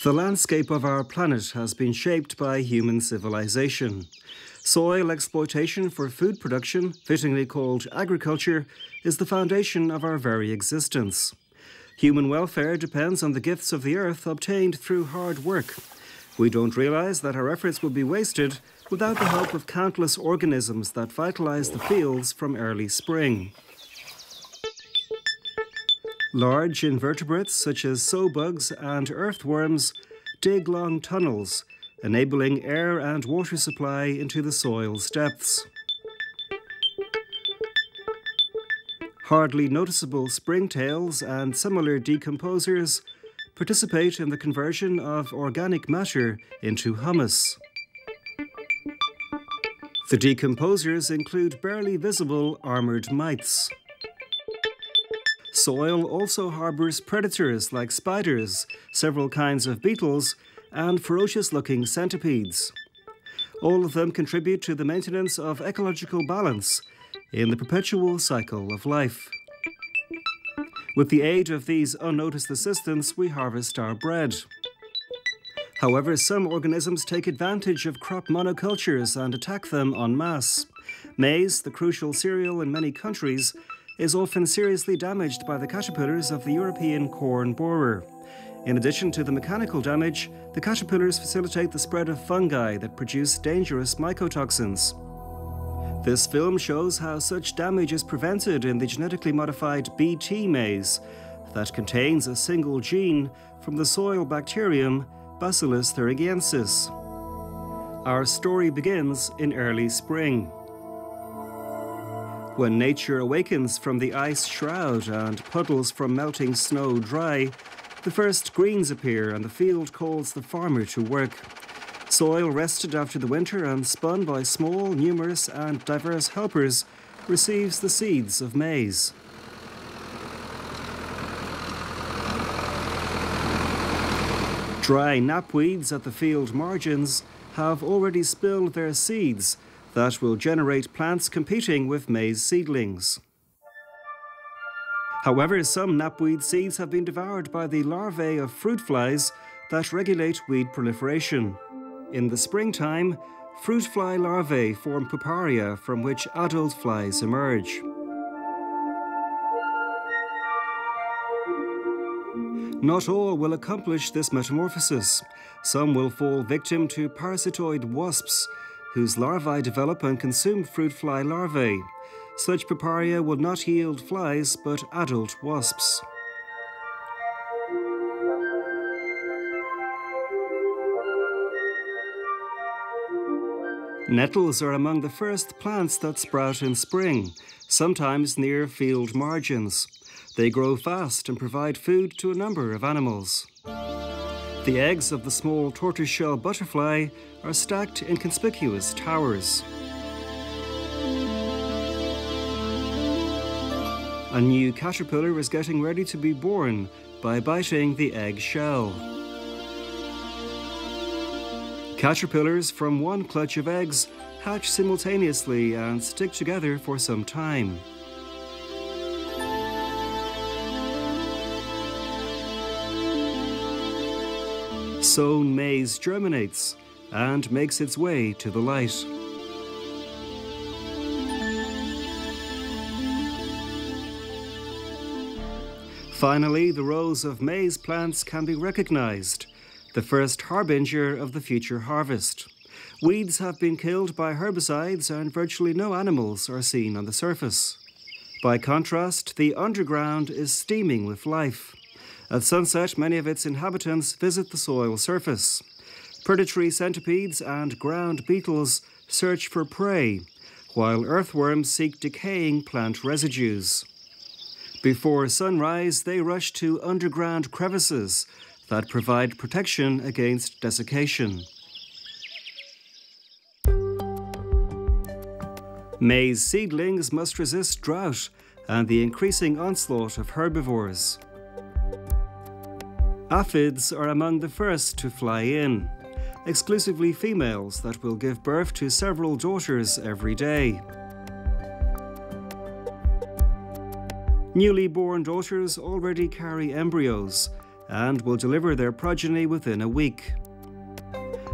The landscape of our planet has been shaped by human civilization. Soil exploitation for food production, fittingly called agriculture, is the foundation of our very existence. Human welfare depends on the gifts of the earth obtained through hard work. We don't realize that our efforts would be wasted without the help of countless organisms that vitalize the fields from early spring. Large invertebrates such as sow bugs and earthworms dig long tunnels, enabling air and water supply into the soil's depths. Hardly noticeable springtails and similar decomposers participate in the conversion of organic matter into humus. The decomposers include barely visible armoured mites. Soil also harbours predators like spiders, several kinds of beetles, and ferocious-looking centipedes. All of them contribute to the maintenance of ecological balance in the perpetual cycle of life. With the aid of these unnoticed assistants, we harvest our bread. However, some organisms take advantage of crop monocultures and attack them en masse. Maize, the crucial cereal in many countries, is often seriously damaged by the caterpillars of the European corn borer. In addition to the mechanical damage, the caterpillars facilitate the spread of fungi that produce dangerous mycotoxins. This film shows how such damage is prevented in the genetically modified Bt maize that contains a single gene from the soil bacterium Bacillus thuringiensis. Our story begins in early spring. When nature awakens from the ice shroud and puddles from melting snow dry, the first greens appear and the field calls the farmer to work. Soil rested after the winter and spun by small, numerous and diverse helpers receives the seeds of maize. Dry knapweeds at the field margins have already spilled their seeds that will generate plants competing with maize seedlings. However, some knapweed seeds have been devoured by the larvae of fruit flies that regulate weed proliferation. In the springtime, fruit fly larvae form puparia from which adult flies emerge. Not all will accomplish this metamorphosis. Some will fall victim to parasitoid wasps, whose larvae develop and consume fruit fly larvae. Such puparia will not yield flies, but adult wasps. Nettles are among the first plants that sprout in spring, sometimes near field margins. They grow fast and provide food to a number of animals. The eggs of the small tortoiseshell butterfly are stacked in conspicuous towers. A new caterpillar is getting ready to be born by biting the egg shell. Caterpillars from one clutch of eggs hatch simultaneously and stick together for some time. Sown maize germinates and makes its way to the light. Finally, the rows of maize plants can be recognized, the first harbinger of the future harvest. Weeds have been killed by herbicides and virtually no animals are seen on the surface. By contrast, the underground is steaming with life. At sunset, many of its inhabitants visit the soil surface. Predatory centipedes and ground beetles search for prey, while earthworms seek decaying plant residues. Before sunrise, they rush to underground crevices that provide protection against desiccation. Maize seedlings must resist drought and the increasing onslaught of herbivores. Aphids are among the first to fly in, exclusively females that will give birth to several daughters every day. Newly born daughters already carry embryos, and will deliver their progeny within a week.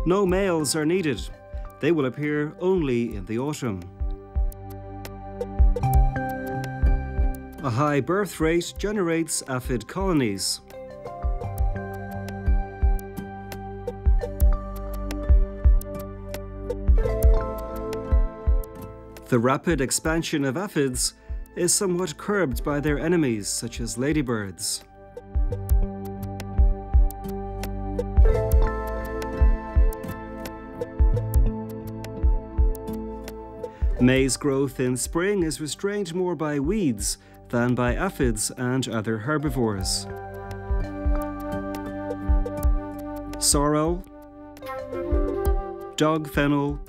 No males are needed. They will appear only in the autumn. A high birth rate generates aphid colonies. The rapid expansion of aphids is somewhat curbed by their enemies, such as ladybirds. Maize growth in spring is restrained more by weeds than by aphids and other herbivores. Sorrel, dog fennel,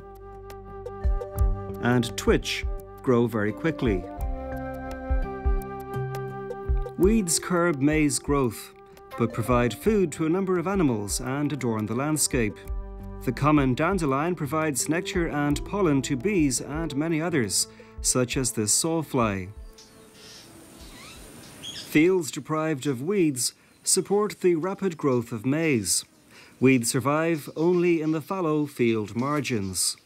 and twitch grow very quickly. Weeds curb maize growth, but provide food to a number of animals and adorn the landscape. The common dandelion provides nectar and pollen to bees and many others, such as this sawfly. Fields deprived of weeds support the rapid growth of maize. Weeds survive only in the fallow field margins.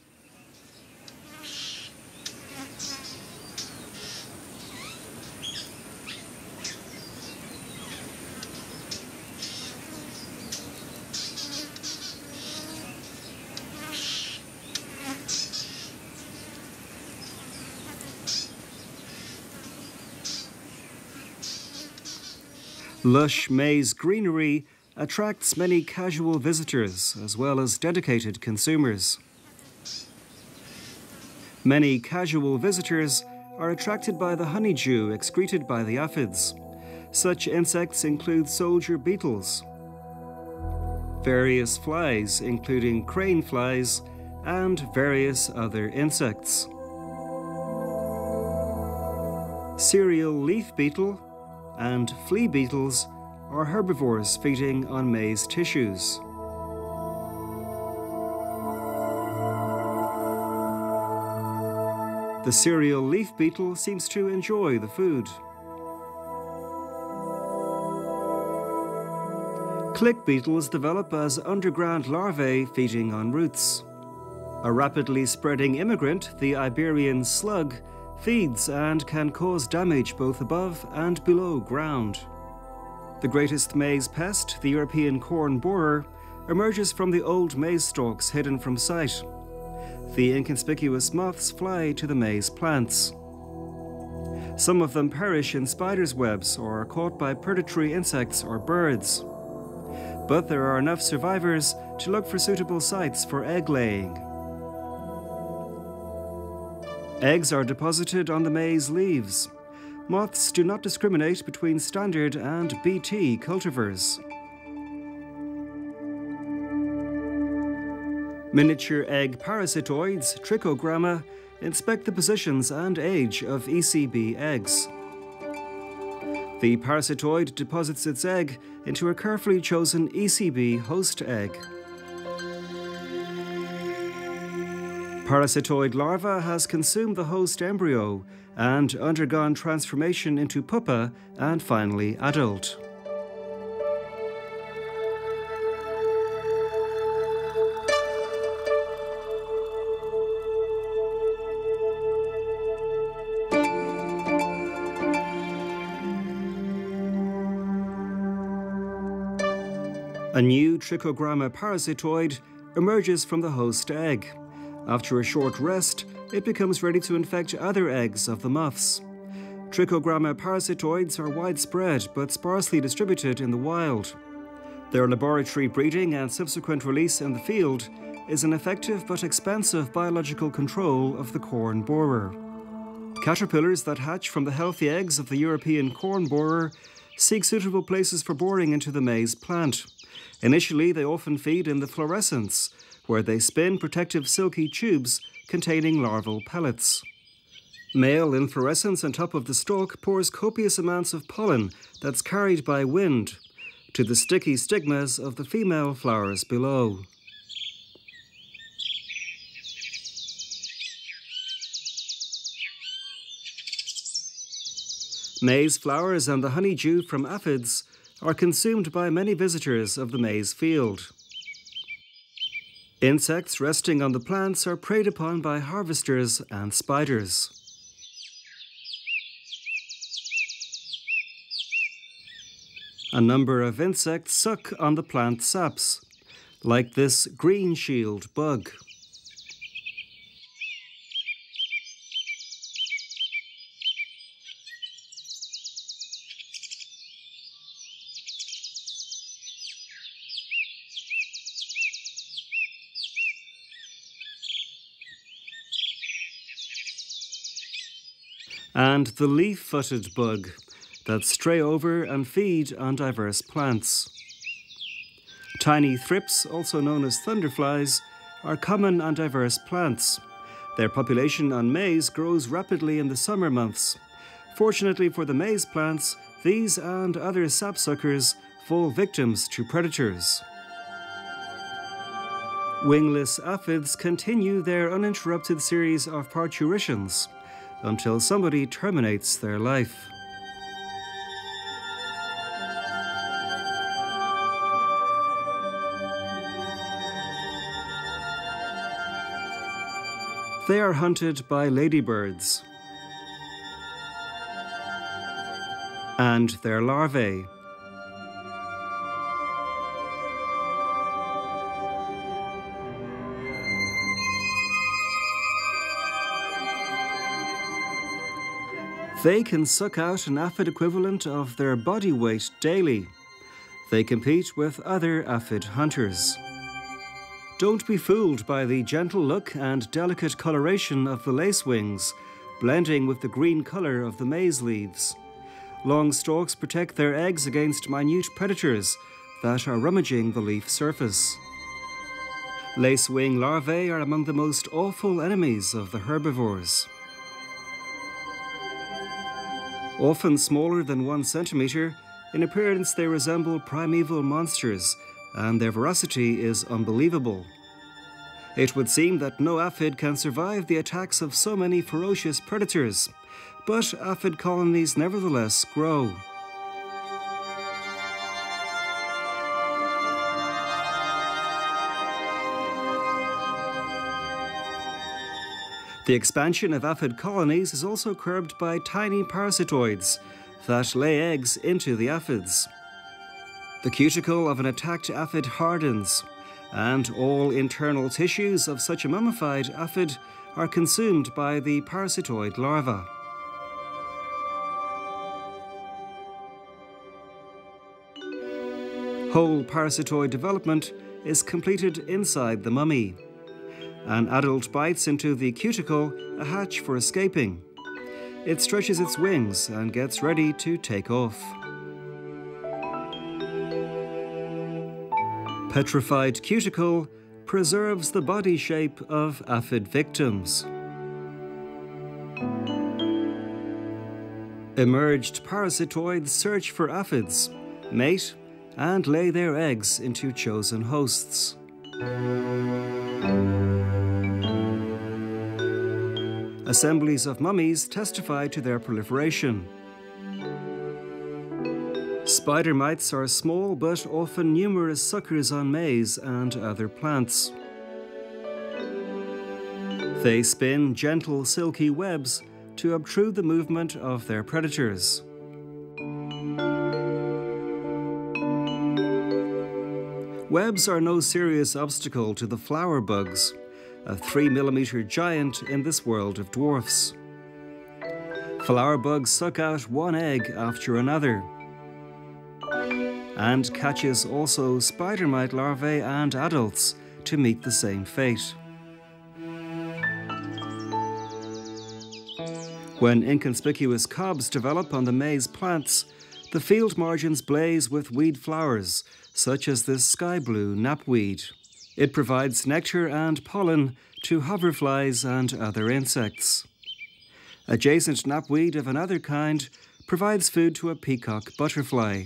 Lush maize greenery attracts many casual visitors as well as dedicated consumers. Many casual visitors are attracted by the honeydew excreted by the aphids. Such insects include soldier beetles, various flies including crane flies, and various other insects. Cereal leaf beetle and flea beetles are herbivores feeding on maize tissues. The cereal leaf beetle seems to enjoy the food. Click beetles develop as underground larvae feeding on roots. A rapidly spreading immigrant, the Iberian slug, feeds and can cause damage both above and below ground. The greatest maize pest, the European corn borer, emerges from the old maize stalks hidden from sight. The inconspicuous moths fly to the maize plants. Some of them perish in spiders' webs or are caught by predatory insects or birds. But there are enough survivors to look for suitable sites for egg laying. Eggs are deposited on the maize leaves. Moths do not discriminate between standard and BT cultivars. Miniature egg parasitoids, trichogramma, inspect the positions and age of ECB eggs. The parasitoid deposits its egg into a carefully chosen ECB host egg. Parasitoid larva has consumed the host embryo and undergone transformation into pupa and finally adult. A new trichogramma parasitoid emerges from the host egg. After a short rest, it becomes ready to infect other eggs of the moths. Trichogramma parasitoids are widespread but sparsely distributed in the wild. Their laboratory breeding and subsequent release in the field is an effective but expensive biological control of the corn borer. Caterpillars that hatch from the healthy eggs of the European corn borer seek suitable places for boring into the maize plant. Initially, they often feed in the fluorescence, where they spin protective silky tubes containing larval pellets. Male inflorescence on top of the stalk pours copious amounts of pollen that's carried by wind to the sticky stigmas of the female flowers below. Maize flowers and the honeydew from aphids are consumed by many visitors of the maize field. Insects resting on the plants are preyed upon by harvesters and spiders. A number of insects suck on the plant saps, like this green shield bug. And the leaf-footed bug that stray over and feed on diverse plants. Tiny thrips, also known as thunderflies, are common on diverse plants. Their population on maize grows rapidly in the summer months. Fortunately for the maize plants, these and other sapsuckers fall victims to predators. Wingless aphids continue their uninterrupted series of parturitions until somebody terminates their life. They are hunted by ladybirds and their larvae. They can suck out an aphid equivalent of their body weight daily. They compete with other aphid hunters. Don't be fooled by the gentle look and delicate coloration of the lacewings, blending with the green colour of the maize leaves. Long stalks protect their eggs against minute predators that are rummaging the leaf surface. Lacewing larvae are among the most awful enemies of the herbivores. Often smaller than 1 centimetre, in appearance they resemble primeval monsters, and their voracity is unbelievable. It would seem that no aphid can survive the attacks of so many ferocious predators, but aphid colonies nevertheless grow. The expansion of aphid colonies is also curbed by tiny parasitoids that lay eggs into the aphids. The cuticle of an attacked aphid hardens, and all internal tissues of such a mummified aphid are consumed by the parasitoid larva. Whole parasitoid development is completed inside the mummy. An adult bites into the cuticle, a hatch for escaping. It stretches its wings and gets ready to take off. Petrified cuticle preserves the body shape of aphid victims. Emerged parasitoids search for aphids, mate, and lay their eggs into chosen hosts. Assemblies of mummies testify to their proliferation. Spider mites are small but often numerous suckers on maize and other plants. They spin gentle silky webs to obtrude the movement of their predators. Webs are no serious obstacle to the flower bugs, a 3-millimeter giant in this world of dwarfs. Flower bugs suck out one egg after another, and catches also spider mite larvae and adults to meet the same fate. When inconspicuous cobs develop on the maize plants, the field margins blaze with weed flowers, such as this sky blue knapweed. It provides nectar and pollen to hoverflies and other insects. Adjacent knapweed of another kind provides food to a peacock butterfly.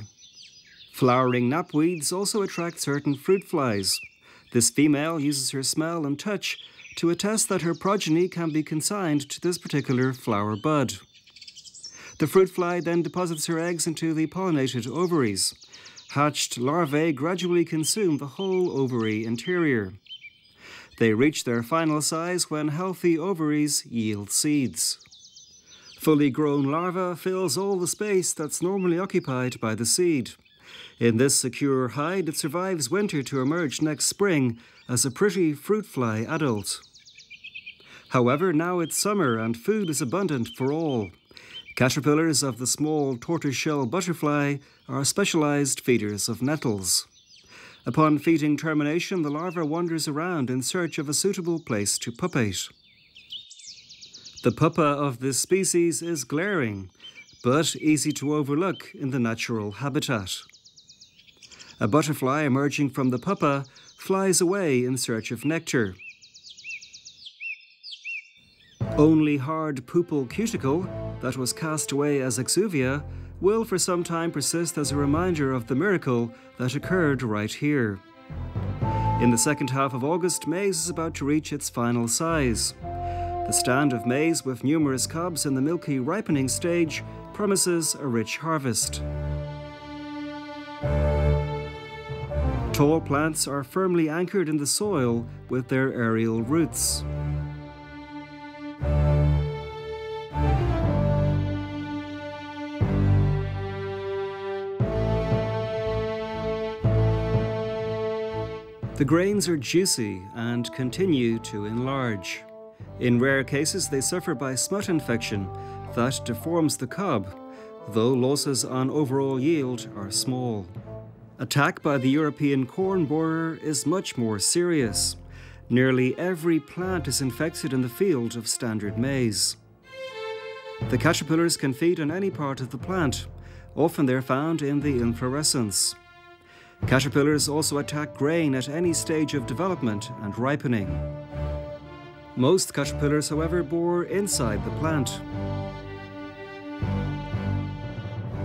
Flowering knapweeds also attract certain fruit flies. This female uses her smell and touch to attest that her progeny can be consigned to this particular flower bud. The fruit fly then deposits her eggs into the pollinated ovaries. Hatched larvae gradually consume the whole ovary interior. They reach their final size when healthy ovaries yield seeds. Fully grown larva fills all the space that's normally occupied by the seed. In this secure hide, it survives winter to emerge next spring as a pretty fruit fly adult. However, now it's summer and food is abundant for all. Caterpillars of the small tortoiseshell butterfly are specialized feeders of nettles. Upon feeding termination, the larva wanders around in search of a suitable place to pupate. The pupa of this species is glaring, but easy to overlook in the natural habitat. A butterfly emerging from the pupa flies away in search of nectar. Only hard pupal cuticle, that was cast away as exuvia, will for some time persist as a reminder of the miracle that occurred right here. In the second half of August, maize is about to reach its final size. The stand of maize with numerous cobs in the milky ripening stage promises a rich harvest. Tall plants are firmly anchored in the soil with their aerial roots. The grains are juicy and continue to enlarge. In rare cases, they suffer by smut infection that deforms the cob, though losses on overall yield are small. Attack by the European corn borer is much more serious. Nearly every plant is infected in the field of standard maize. The caterpillars can feed on any part of the plant. Often they're found in the inflorescence. Caterpillars also attack grain at any stage of development and ripening. Most caterpillars, however, bore inside the plant.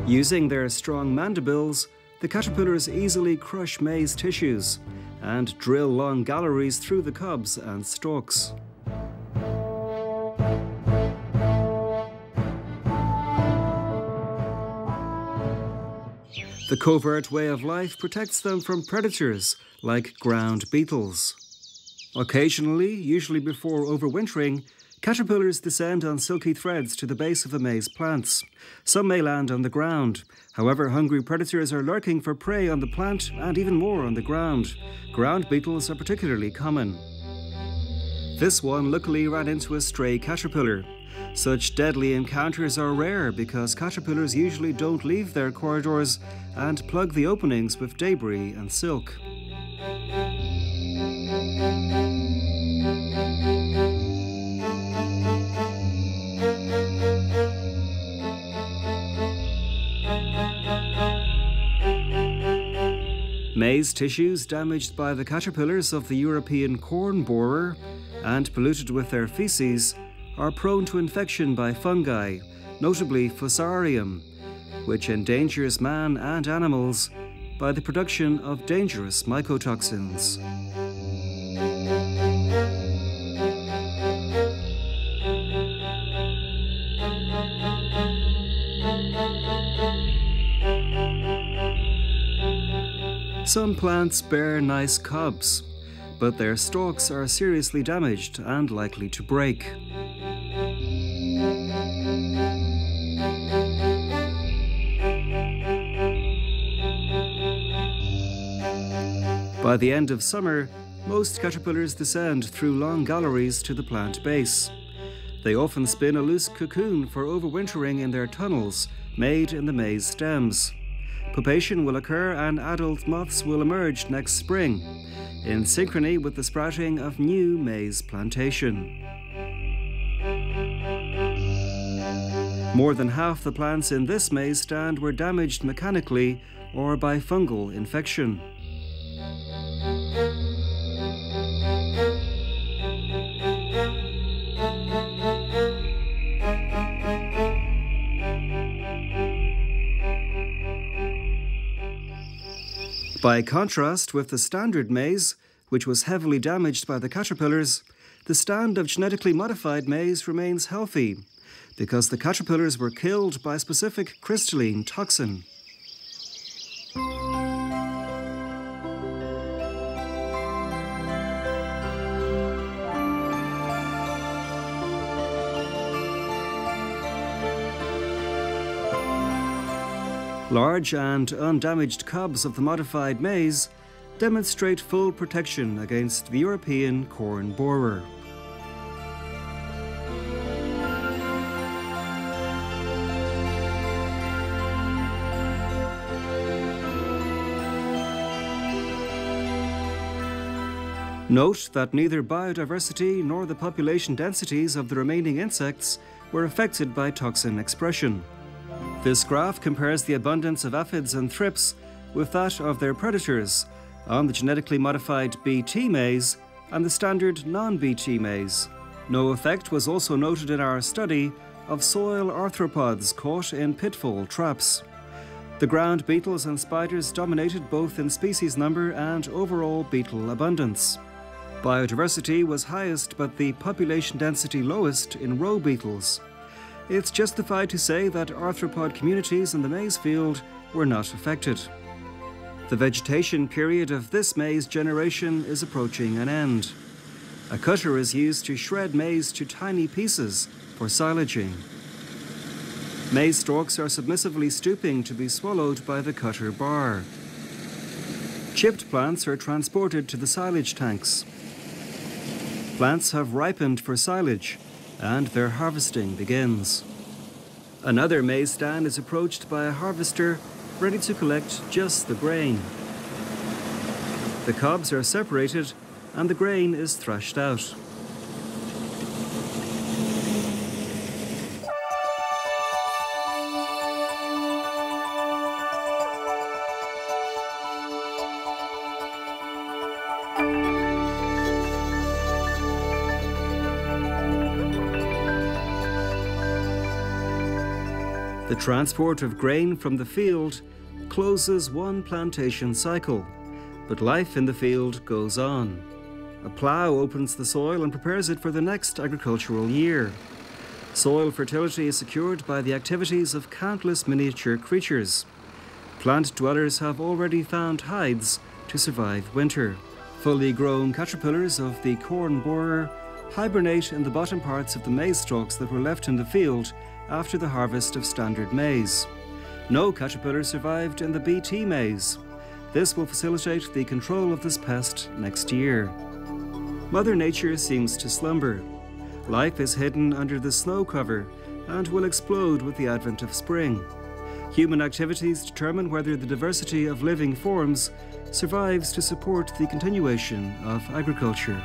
Using their strong mandibles, the caterpillars easily crush maize tissues and drill long galleries through the cobs and stalks. The covert way of life protects them from predators like ground beetles. Occasionally, usually before overwintering, caterpillars descend on silky threads to the base of the maize plants. Some may land on the ground. However, hungry predators are lurking for prey on the plant and even more on the ground. Ground beetles are particularly common. This one luckily ran into a stray caterpillar. Such deadly encounters are rare because caterpillars usually don't leave their corridors and plug the openings with debris and silk. Maize tissues damaged by the caterpillars of the European corn borer and polluted with their feces are prone to infection by fungi, notably Fusarium, which endangers man and animals by the production of dangerous mycotoxins. Some plants bear nice cobs, but their stalks are seriously damaged and likely to break. By the end of summer, most caterpillars descend through long galleries to the plant base. They often spin a loose cocoon for overwintering in their tunnels, made in the maize stems. Pupation will occur and adult moths will emerge next spring, in synchrony with the sprouting of new maize plantation. More than half the plants in this maize stand were damaged mechanically or by fungal infection. By contrast with the standard maize, which was heavily damaged by the caterpillars, the stand of genetically modified maize remains healthy. because the caterpillars were killed by a specific crystalline toxin. Large and undamaged cobs of the modified maize demonstrate full protection against the European corn borer. Note that neither biodiversity nor the population densities of the remaining insects were affected by toxin expression. This graph compares the abundance of aphids and thrips with that of their predators on the genetically modified BT maize and the standard non-BT maize. No effect was also noted in our study of soil arthropods caught in pitfall traps. The ground beetles and spiders dominated both in species number and overall beetle abundance. Biodiversity was highest but the population density lowest in row beetles. It's justified to say that arthropod communities in the maize field were not affected. The vegetation period of this maize generation is approaching an end. A cutter is used to shred maize to tiny pieces for silaging. Maize stalks are submissively stooping to be swallowed by the cutter bar. Chipped plants are transported to the silage tanks. Plants have ripened for silage, and their harvesting begins. Another maize stand is approached by a harvester ready to collect just the grain. The cobs are separated and the grain is threshed out. The transport of grain from the field closes one plantation cycle, but life in the field goes on. A plough opens the soil and prepares it for the next agricultural year. Soil fertility is secured by the activities of countless miniature creatures. Plant dwellers have already found hides to survive winter. Fully grown caterpillars of the corn borer hibernate in the bottom parts of the maize stalks that were left in the field after the harvest of standard maize. No caterpillar survived in the BT maize. This will facilitate the control of this pest next year. Mother Nature seems to slumber. Life is hidden under the snow cover and will explode with the advent of spring. Human activities determine whether the diversity of living forms survives to support the continuation of agriculture.